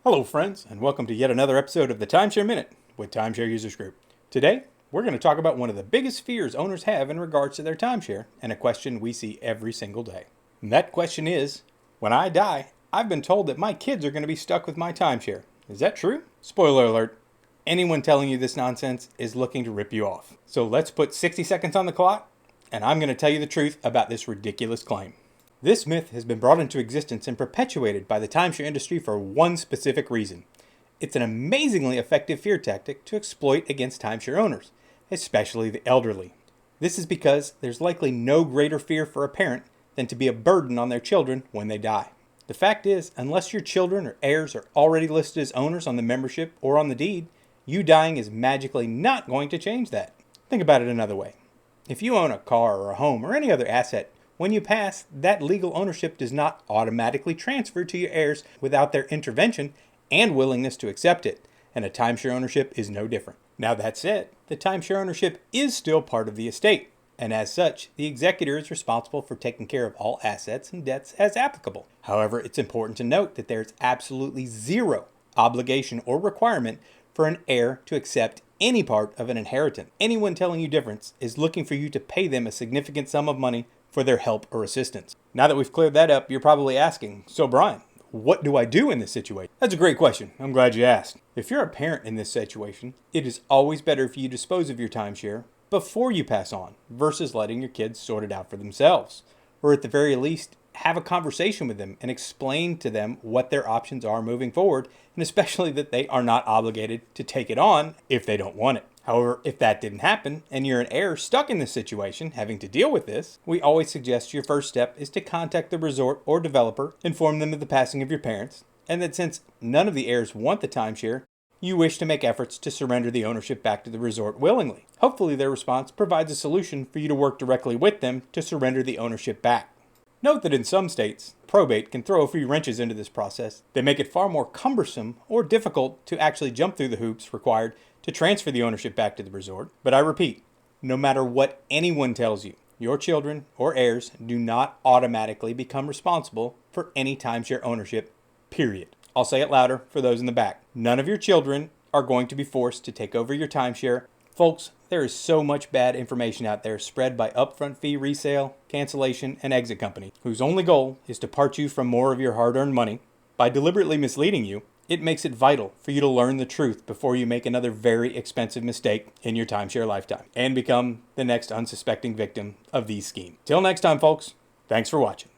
Hello friends, and welcome to yet another episode of the Timeshare Minute with Timeshare Users Group. Today, we're going to talk about one of the biggest fears owners have in regards to their timeshare, and a question we see every single day. And that question is, when I die, I've been told that my kids are going to be stuck with my timeshare. Is that true? Spoiler alert, anyone telling you this nonsense is looking to rip you off. So let's put 60 seconds on the clock, and I'm going to tell you the truth about this ridiculous claim. This myth has been brought into existence and perpetuated by the timeshare industry for one specific reason. It's an amazingly effective fear tactic to exploit against timeshare owners, especially the elderly. This is because there's likely no greater fear for a parent than to be a burden on their children when they die. The fact is, unless your children or heirs are already listed as owners on the membership or on the deed, you dying is magically not going to change that. Think about it another way. If you own a car or a home or any other asset, when you pass, that legal ownership does not automatically transfer to your heirs without their intervention and willingness to accept it, and a timeshare ownership is no different. Now that said, the timeshare ownership is still part of the estate, and as such, the executor is responsible for taking care of all assets and debts as applicable. However, it's important to note that there is absolutely zero obligation or requirement for an heir to accept any part of an inheritance. Anyone telling you difference is looking for you to pay them a significant sum of money for their help or assistance. Now that we've cleared that up, you're probably asking, so Brian, what do I do in this situation? That's a great question. I'm glad you asked. If you're a parent in this situation, it is always better for you to dispose of your timeshare before you pass on versus letting your kids sort it out for themselves. Or at the very least, have a conversation with them and explain to them what their options are moving forward, and especially that they are not obligated to take it on if they don't want it. However, if that didn't happen and you're an heir stuck in this situation having to deal with this, we always suggest your first step is to contact the resort or developer, inform them of the passing of your parents, and that since none of the heirs want the timeshare, you wish to make efforts to surrender the ownership back to the resort willingly. Hopefully their response provides a solution for you to work directly with them to surrender the ownership back. Note that in some states, probate can throw a few wrenches into this process. They make it far more cumbersome or difficult to actually jump through the hoops required to transfer the ownership back to the resort. But I repeat, no matter what anyone tells you, your children or heirs do not automatically become responsible for any timeshare ownership, period. I'll say it louder for those in the back. None of your children are going to be forced to take over your timeshare. Folks, there is so much bad information out there spread by upfront fee resale, cancellation, and exit company, whose only goal is to part you from more of your hard-earned money. By deliberately misleading you, it makes it vital for you to learn the truth before you make another very expensive mistake in your timeshare lifetime and become the next unsuspecting victim of these schemes. Till next time, folks, thanks for watching.